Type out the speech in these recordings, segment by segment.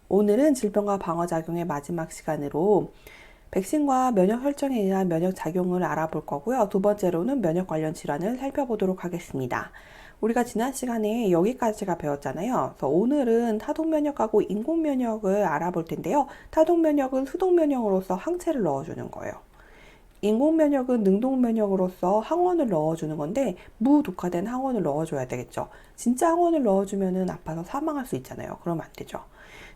오늘은 질병과 방어작용의 마지막 시간으로 백신과 면역 혈정에 의한 면역 작용을 알아볼 거고요. 두 번째로는 면역 관련 질환을 살펴보도록 하겠습니다. 우리가 지난 시간에 여기까지가 배웠잖아요. 그래서 오늘은 타동면역하고 인공면역을 알아볼 텐데요. 타동면역은 수동면역으로서 항체를 넣어주는 거예요. 인공면역은 능동면역으로서 항원을 넣어주는 건데 무독화된 항원을 넣어줘야 되겠죠. 진짜 항원을 넣어주면 아파서 사망할 수 있잖아요. 그러면 안 되죠.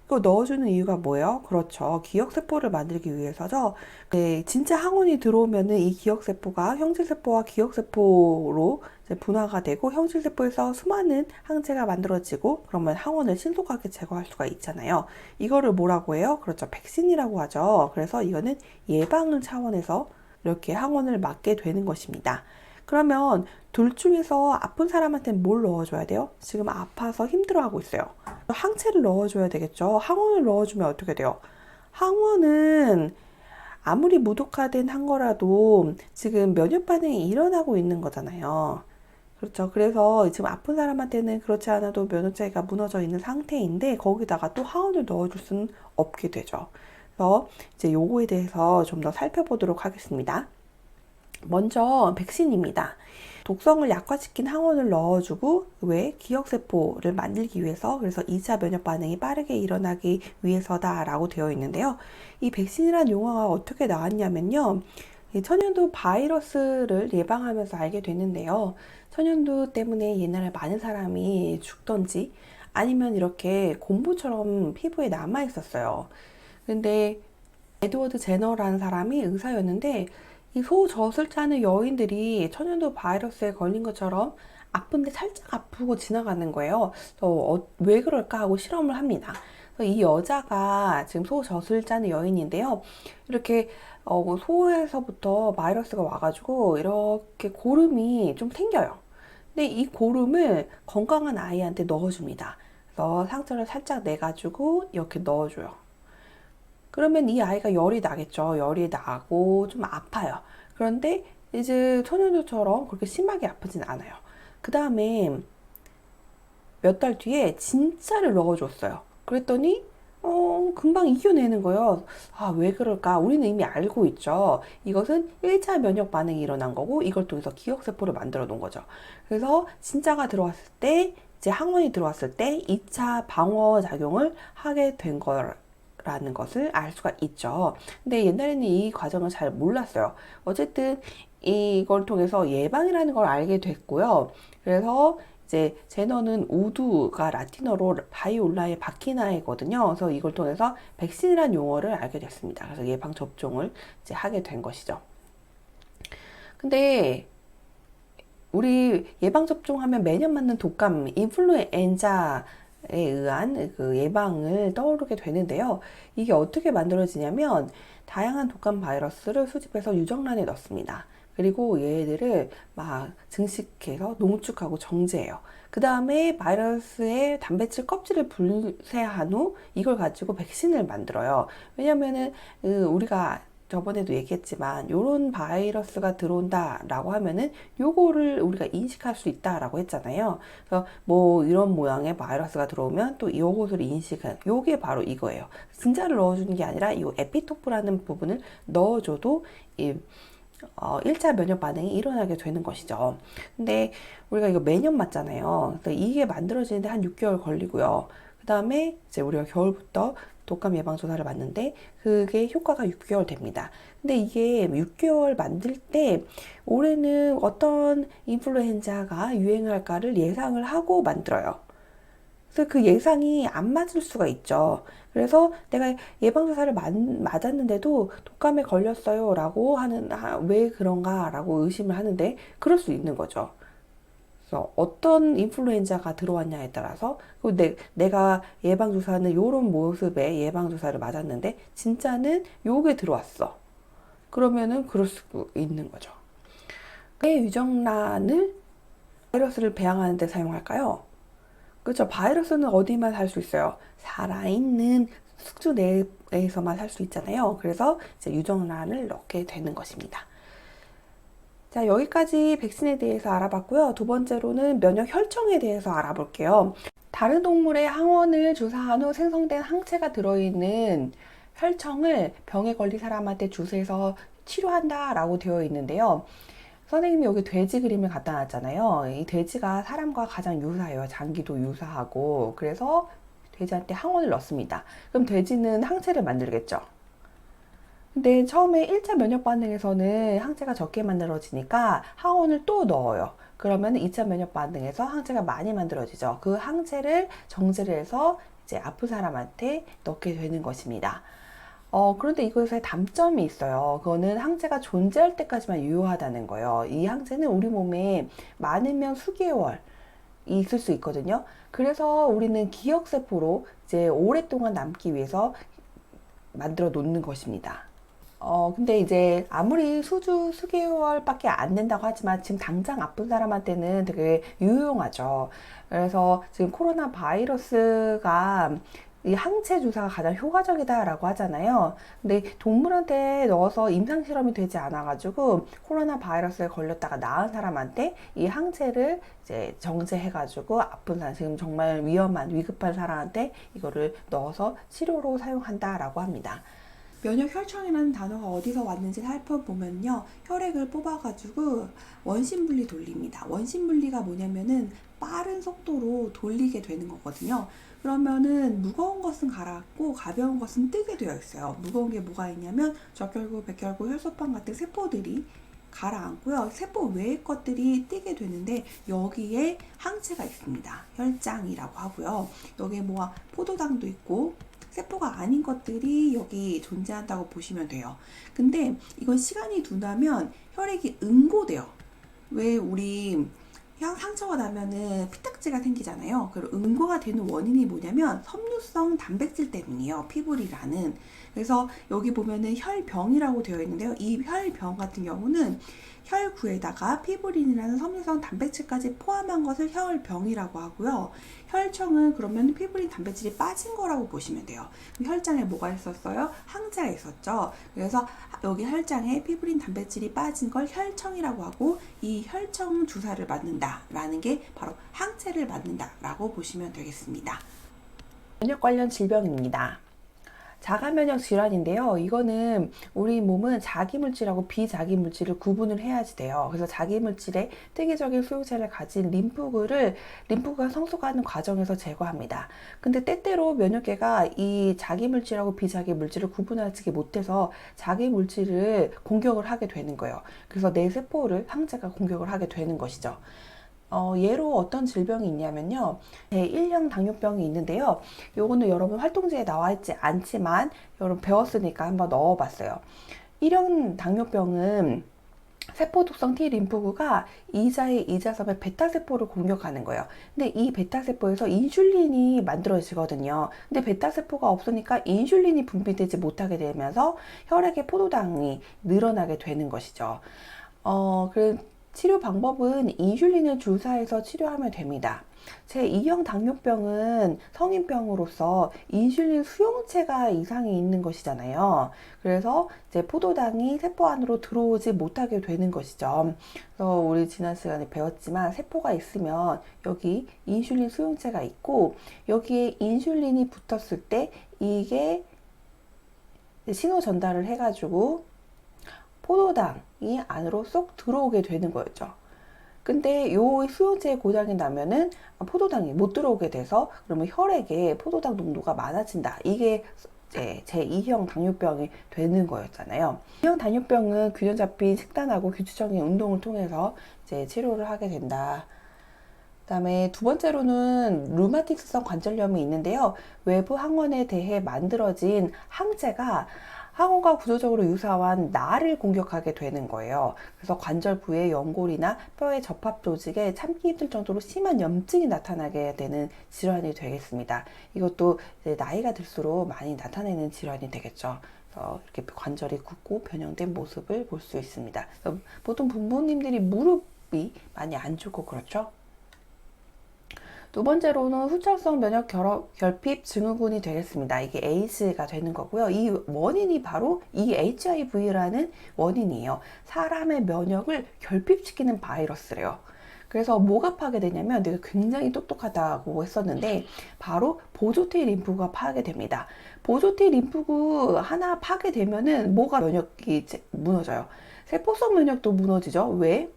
이거 넣어주는 이유가 뭐예요? 그렇죠. 기억세포를 만들기 위해서죠. 네, 진짜 항원이 들어오면은 이 기억세포가 형질세포와 기억세포로 이제 분화가 되고 형질세포에서 수많은 항체가 만들어지고 그러면 항원을 신속하게 제거할 수가 있잖아요. 이거를 뭐라고 해요? 그렇죠. 백신이라고 하죠. 그래서 이거는 예방 차원에서 이렇게 항원을 맞게 되는 것입니다. 그러면 둘 중에서 아픈 사람한테는 뭘 넣어줘야 돼요? 지금 아파서 힘들어하고 있어요. 항체를 넣어줘야 되겠죠. 항원을 넣어주면 어떻게 돼요? 항원은 아무리 무독화된 한 거라도 지금 면역 반응이 일어나고 있는 거잖아요. 그렇죠. 그래서 지금 아픈 사람한테는 그렇지 않아도 면역체계가 무너져 있는 상태인데 거기다가 또 항원을 넣어줄 수는 없게 되죠. 그래서 이제 요거에 대해서 좀 더 살펴보도록 하겠습니다. 먼저 백신입니다. 독성을 약화시킨 항원을 넣어주고 왜 기억세포를 만들기 위해서 그래서 2차 면역 반응이 빠르게 일어나기 위해서다라고 되어 있는데요. 이 백신이라는 용어가 어떻게 나왔냐면요. 천연두 바이러스를 예방하면서 알게 됐는데요. 천연두 때문에 옛날에 많은 사람이 죽던지 아니면 이렇게 곰보처럼 피부에 남아 있었어요. 근데 에드워드 제너라는 사람이 의사였는데 이 소 젖을 짜는 여인들이 천연두 바이러스에 걸린 것처럼 아픈데 살짝 아프고 지나가는 거예요. 왜 그럴까 하고 실험을 합니다. 이 여자가 지금 소 젖을 짜는 여인인데요. 이렇게 소에서부터 바이러스가 와가지고 이렇게 고름이 좀 생겨요. 근데 이 고름을 건강한 아이한테 넣어줍니다. 그래서 상처를 살짝 내가지고 이렇게 넣어줘요. 그러면 이 아이가 열이 나겠죠. 열이 나고 좀 아파요. 그런데 이제 소년들처럼 그렇게 심하게 아프진 않아요. 그 다음에 몇 달 뒤에 진짜를 넣어줬어요. 그랬더니 금방 이겨내는 거예요. 아, 왜 그럴까? 우리는 이미 알고 있죠. 이것은 1차 면역 반응이 일어난 거고 이걸 통해서 기억세포를 만들어 놓은 거죠. 그래서 진짜가 들어왔을 때 이제 항원이 들어왔을 때 2차 방어 작용을 하게 된 거라는 것을 알 수가 있죠. 근데 옛날에는 이 과정을 잘 몰랐어요. 어쨌든 이걸 통해서 예방이라는 걸 알게 됐고요. 그래서 이제 제너는 우두가 라틴어로 바이올라의 바키나이거든요. 그래서 이걸 통해서 백신이라는 용어를 알게 됐습니다. 그래서 예방 접종을 이제 하게 된 것이죠. 근데 우리 예방 접종하면 매년 맞는 독감, 인플루엔자에 의한 그 예방을 떠오르게 되는데요. 이게 어떻게 만들어지냐면 다양한 독감 바이러스를 수집해서 유정란에 넣습니다. 그리고 얘들을 막 증식해서 농축하고 정제해요. 그 다음에 바이러스의 단백질 껍질을 분쇄한 후 이걸 가지고 백신을 만들어요. 왜냐면은 우리가 저번에도 얘기했지만 요런 바이러스가 들어온다라고 하면은 요거를 우리가 인식할 수 있다라고 했잖아요. 그래서 뭐 이런 모양의 바이러스가 들어오면 또 요것을 인식한 요게 바로 이거예요. 진짜를 넣어주는 게 아니라 이 에피토프라는 부분을 넣어줘도 1차 면역 반응이 일어나게 되는 것이죠. 근데 우리가 이거 매년 맞잖아요. 그래서 이게 만들어지는데 한 6개월 걸리고요. 그 다음에 이제 우리가 겨울부터 독감 예방주사를 맞는데 그게 효과가 6개월 됩니다. 근데 이게 6개월 만들 때 올해는 어떤 인플루엔자가 유행할까를 예상을 하고 만들어요. 그래서 그 예상이 안 맞을 수가 있죠. 그래서 내가 예방주사를 맞았는데도 독감에 걸렸어요 라고 왜 그런가 라고 의심을 하는데 그럴 수 있는 거죠. 그래서 어떤 인플루엔자가 들어왔냐에 따라서 내가 예방주사는 요런 모습의 예방주사를 맞았는데 진짜는 요게 들어왔어. 그러면은 그럴 수 있는 거죠. 왜 유정란을 바이러스를 배양하는 데 사용할까요? 그렇죠. 바이러스는 어디만 살 수 있어요? 살아있는 숙주 내에서만 살 수 있잖아요. 그래서 이제 유정란을 넣게 되는 것입니다. 자, 여기까지 백신에 대해서 알아봤고요. 두 번째로는 면역 혈청에 대해서 알아볼게요. 다른 동물의 항원을 주사한 후 생성된 항체가 들어있는 혈청을 병에 걸린 사람한테 주사해서 치료한다라고 되어 있는데요. 선생님이 여기 돼지 그림을 갖다 놨잖아요. 이 돼지가 사람과 가장 유사해요. 장기도 유사하고. 그래서 돼지한테 항원을 넣습니다. 그럼 돼지는 항체를 만들겠죠. 근데 처음에 1차 면역 반응에서는 항체가 적게 만들어지니까 항원을 또 넣어요. 그러면 2차 면역 반응에서 항체가 많이 만들어지죠. 그 항체를 정제를 해서 이제 아픈 사람한테 넣게 되는 것입니다. 그런데 이것에 단점이 있어요. 그거는 항체가 존재할 때까지만 유효하다는 거예요. 이 항체는 우리 몸에 많으면 수개월 있을 수 있거든요. 그래서 우리는 기억세포로 이제 오랫동안 남기 위해서 만들어 놓는 것입니다. 근데 이제 아무리 수개월밖에 안 된다고 하지만 지금 당장 아픈 사람한테는 되게 유용하죠. 그래서 지금 코로나 바이러스가 이 항체 주사가 가장 효과적이다라고 하잖아요. 근데 동물한테 넣어서 임상 실험이 되지 않아가지고 코로나 바이러스에 걸렸다가 나은 사람한테 이 항체를 이제 정제해가지고 아픈 사람, 지금 정말 위급한 사람한테 이거를 넣어서 치료로 사용한다라고 합니다. 면역혈청이라는 단어가 어디서 왔는지 살펴보면요. 혈액을 뽑아가지고 원심분리 돌립니다. 원심분리가 뭐냐면은 빠른 속도로 돌리게 되는 거거든요. 그러면은 무거운 것은 가라앉고 가벼운 것은 뜨게 되어 있어요. 무거운 게 뭐가 있냐면 적혈구, 백혈구, 혈소판 같은 세포들이 가라앉고요. 세포 외의 것들이 뜨게 되는데 여기에 항체가 있습니다. 혈장이라고 하고요. 여기에 뭐 포도당도 있고 세포가 아닌 것들이 여기 존재한다고 보시면 돼요. 근데 이건 시간이 두나면 혈액이 응고돼요. 왜 우리 상처가 나면은 피딱지가 생기잖아요. 그리고 응고가 되는 원인이 뭐냐면 섬유성 단백질 때문이에요. 피부리라는. 그래서 여기 보면은 혈병이라고 되어 있는데요. 이 혈병 같은 경우는 혈구에다가 피부린이라는 섬유성 단백질까지 포함한 것을 혈병이라고 하고요. 혈청은 그러면 피부린 단백질이 빠진 거라고 보시면 돼요. 혈장에 뭐가 있었어요? 항체가 있었죠. 그래서 여기 혈장에 피부린 단백질이 빠진 걸 혈청이라고 하고 이 혈청 주사를 맞는다라는 게 바로 항체를 맞는다라고 보시면 되겠습니다. 면역 관련 질병입니다. 자가면역 질환인데요. 이거는 우리 몸은 자기물질하고 비자기물질을 구분을 해야지 돼요. 그래서 자기물질의 특이적인 수용체를 가진 림프구가 성숙하는 과정에서 제거합니다. 근데 때때로 면역계가 이 자기물질하고 비자기물질을 구분하지 못해서 자기물질을 공격을 하게 되는 거예요. 그래서 내 세포를 항체가 공격을 하게 되는 것이죠. 예로 어떤 질병이 있냐면요. 제1형 당뇨병이 있는데요. 요거는 여러분 활동지에 나와 있지 않지만 여러분 배웠으니까 한번 넣어봤어요. 1형 당뇨병은 세포 독성 T 림프구가 이자의 이자섬의 베타세포를 공격하는 거예요. 근데 이 베타세포에서 인슐린이 만들어지거든요. 근데 베타세포가 없으니까 인슐린이 분비되지 못하게 되면서 혈액의 포도당이 늘어나게 되는 것이죠. 치료 방법은 인슐린을 주사해서 치료하면 됩니다. 제2형 당뇨병은 성인병으로서 인슐린 수용체가 이상이 있는 것이잖아요. 그래서 이제 포도당이 세포 안으로 들어오지 못하게 되는 것이죠. 그래서 우리 지난 시간에 배웠지만 세포가 있으면 여기 인슐린 수용체가 있고 여기에 인슐린이 붙었을 때 이게 신호 전달을 해가지고 포도당이 안으로 쏙 들어오게 되는 거였죠. 근데 요 수용체에 고장이 나면은 포도당이 못 들어오게 돼서 그러면 혈액에 포도당 농도가 많아진다. 이게 제2형 당뇨병이 되는 거였잖아요. 2형 당뇨병은 균형 잡힌 식단하고 규칙적인 운동을 통해서 이제 치료를 하게 된다. 그다음에 두 번째로는 류마티스성 관절염이 있는데요. 외부 항원에 대해 만들어진 항체가 항원과 구조적으로 유사한 나를 공격하게 되는 거예요. 그래서 관절 부의 연골이나 뼈의 접합 조직에 참기 힘들 정도로 심한 염증이 나타나게 되는 질환이 되겠습니다. 이것도 이제 나이가 들수록 많이 나타내는 질환이 되겠죠. 그래서 이렇게 관절이 굳고 변형된 모습을 볼 수 있습니다. 보통 부모님들이 무릎이 많이 안 좋고 그렇죠. 두 번째로는 후천성 면역 결핍 증후군이 되겠습니다. 이게 AIDS가 되는 거고요. 이 원인이 바로 이 HIV라는 원인이에요. 사람의 면역을 결핍시키는 바이러스래요. 그래서 뭐가 파괴되냐면 내가 굉장히 똑똑하다고 했었는데 바로 보조 T 림프구가 파괴됩니다. 보조 T 림프구 하나 파괴되면은 뭐가 면역이 무너져요. 세포성 면역도 무너지죠. 왜?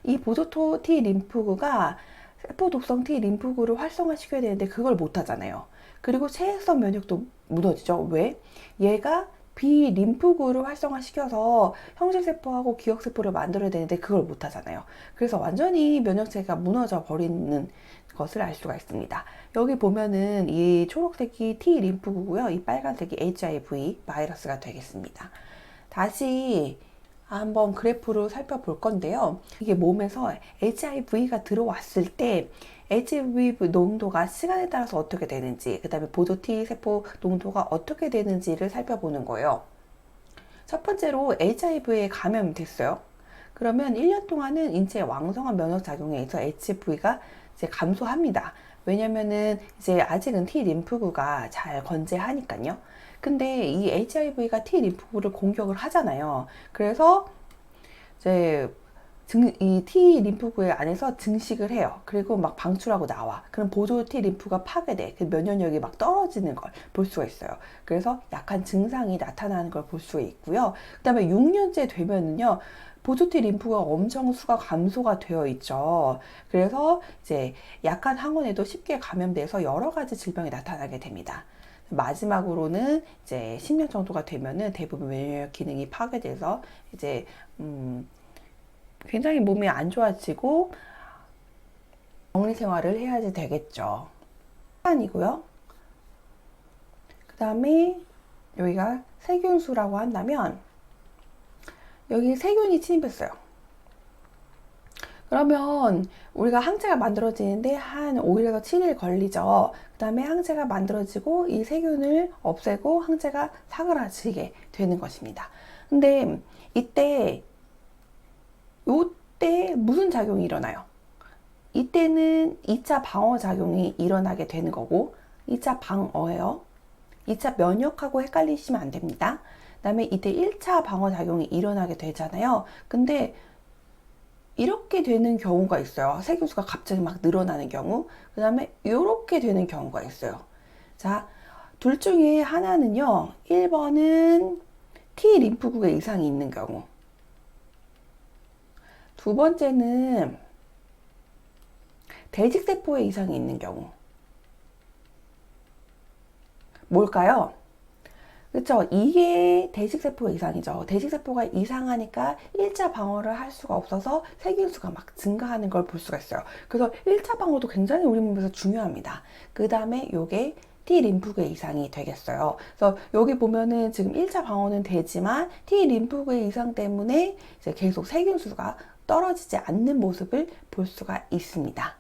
이 보조 T 림프구가 세포 독성 T 림프구를 활성화시켜야 되는데 그걸 못 하잖아요. 그리고 체액성 면역도 무너지죠. 왜? 얘가 비림프구를 활성화시켜서 형질세포하고 기억세포를 만들어야 되는데 그걸 못 하잖아요. 그래서 완전히 면역체계가 무너져 버리는 것을 알 수가 있습니다. 여기 보면은 이 초록색이 T림프구고요. 이 빨간색이 HIV 바이러스가 되겠습니다. 다시 한번 그래프로 살펴볼 건데요. 이게 몸에서 HIV가 들어왔을 때 HIV 농도가 시간에 따라서 어떻게 되는지, 그 다음에 보조 T 세포 농도가 어떻게 되는지를 살펴보는 거예요. 첫 번째로 HIV에 감염됐어요. 그러면 1년 동안은 인체에 왕성한 면역 작용에 의해서 HIV가 이제 감소합니다. 왜냐면은 이제 아직은 T 림프구가 잘 건재하니까요. 근데 이 HIV가 T 림프구를 공격을 하잖아요. 그래서 이제 이 T 림프구의 안에서 증식을 해요. 그리고 막 방출하고 나와. 그럼 보조 T 림프가 파괴돼. 그 면역력이 막 떨어지는 걸 볼 수가 있어요. 그래서 약한 증상이 나타나는 걸 볼 수가 있고요. 그 다음에 6년째 되면은요, 보조 T 림프가 엄청 수가 감소가 되어 있죠. 그래서 이제 약한 항원에도 쉽게 감염돼서 여러 가지 질병이 나타나게 됩니다. 마지막으로는 이제 10년 정도가 되면은 대부분 면역 기능이 파괴돼서 이제 굉장히 몸이 안 좋아지고 격리 생활을 해야지 되겠죠. 아니고요. 그 다음에 여기가 세균수라고 한다면 여기 세균이 침입했어요. 그러면 우리가 항체가 만들어지는데 한 5일에서 7일 걸리죠. 그 다음에 항체가 만들어지고 이 세균을 없애고 항체가 사그라지게 되는 것입니다. 근데 이때 무슨 작용이 일어나요? 이때는 2차 방어 작용이 일어나게 되는 거고, 2차 방어예요. 2차 면역하고 헷갈리시면 안 됩니다. 그 다음에 이때 1차 방어 작용이 일어나게 되잖아요. 근데 이렇게 되는 경우가 있어요. 세균수가 갑자기 막 늘어나는 경우. 그 다음에 이렇게 되는 경우가 있어요. 자, 둘 중에 하나는요. 1번은 T 림프구에 이상이 있는 경우. 두 번째는 대직세포에 이상이 있는 경우. 뭘까요? 그렇죠. 이게 대직세포 이상이죠. 대직세포가 이상하니까 1차 방어를 할 수가 없어서 세균수가 막 증가하는 걸 볼 수가 있어요. 그래서 1차 방어도 굉장히 우리 몸에서 중요합니다. 그 다음에 요게 T 림프구의 이상이 되겠어요. 그래서 여기 보면은 지금 1차 방어는 되지만 T 림프구의 이상 때문에 이제 계속 세균수가 떨어지지 않는 모습을 볼 수가 있습니다.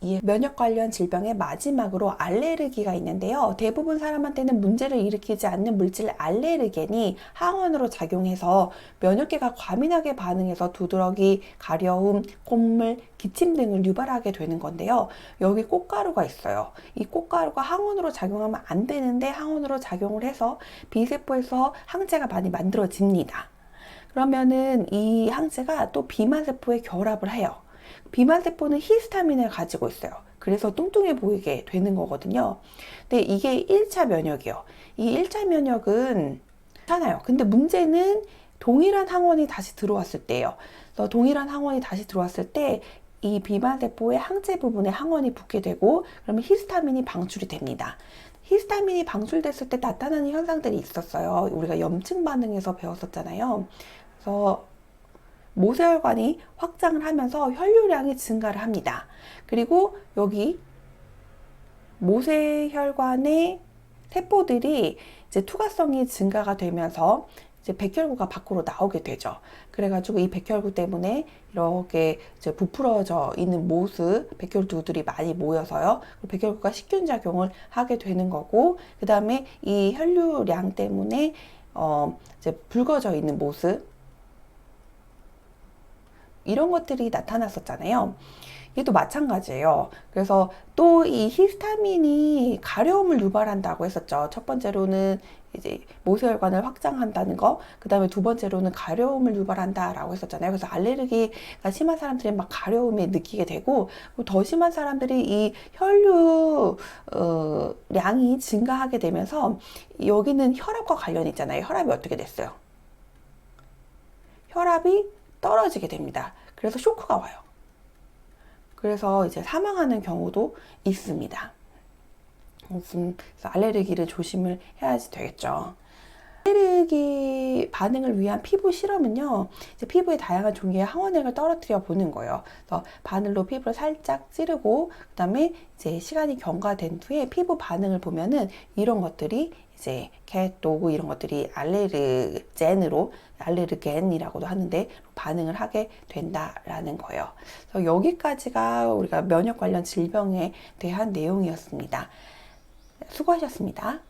이 면역 관련 질병의 마지막으로 알레르기가 있는데요. 대부분 사람한테는 문제를 일으키지 않는 물질 알레르겐이 항원으로 작용해서 면역계가 과민하게 반응해서 두드러기, 가려움, 콧물, 기침 등을 유발하게 되는 건데요. 여기 꽃가루가 있어요. 이 꽃가루가 항원으로 작용하면 안 되는데 항원으로 작용을 해서 비세포에서 항체가 많이 만들어집니다. 그러면은 이 항체가 또 비만세포에 결합을 해요. 비만세포는 히스타민을 가지고 있어요. 그래서 뚱뚱해 보이게 되는 거거든요. 근데 이게 1차 면역이요. 이 1차 면역은 괜찮아요. 근데 문제는 동일한 항원이 다시 들어왔을 때예요. 그래서 동일한 항원이 다시 들어왔을 때 이 비만세포의 항체 부분에 항원이 붙게 되고 그러면 히스타민이 방출이 됩니다. 히스타민이 방출됐을 때 나타나는 현상들이 있었어요. 우리가 염증 반응에서 배웠었잖아요. 그래서 모세혈관이 확장을 하면서 혈류량이 증가를 합니다. 그리고 여기 모세혈관의 세포들이 이제 투과성이 증가가 되면서 이제 백혈구가 밖으로 나오게 되죠. 그래가지고 이 백혈구 때문에 이렇게 이제 부풀어져 있는 모습, 백혈구들이 많이 모여서요. 백혈구가 식균 작용을 하게 되는 거고, 그 다음에 이 혈류량 때문에 이제 붉어져 있는 모습, 이런 것들이 나타났었잖아요. 이것도 마찬가지예요. 그래서 또 이 히스타민이 가려움을 유발한다고 했었죠. 첫 번째로는 이제 모세혈관을 확장한다는 거, 그 다음에 두 번째로는 가려움을 유발한다라고 했었잖아요. 그래서 알레르기가 심한 사람들은 막 가려움이 느끼게 되고, 더 심한 사람들이 이 혈류 량이 증가하게 되면서 여기는 혈압과 관련이 있잖아요. 혈압이 어떻게 됐어요? 혈압이 떨어지게 됩니다. 그래서 쇼크가 와요. 그래서 이제 사망하는 경우도 있습니다. 그래서 알레르기를 조심을 해야지 되겠죠. 알레르기 반응을 위한 피부 실험은요, 이제 피부의 다양한 종류의 항원액을 떨어뜨려 보는 거예요. 그래서 바늘로 피부를 살짝 찌르고, 그 다음에 이제 시간이 경과된 후에 피부 반응을 보면은 이런 것들이 이제 개또고 이런 것들이 알레르겐이라고도 하는데 반응을 하게 된다라는 거예요. 그래서 여기까지가 우리가 면역 관련 질병에 대한 내용이었습니다. 수고하셨습니다.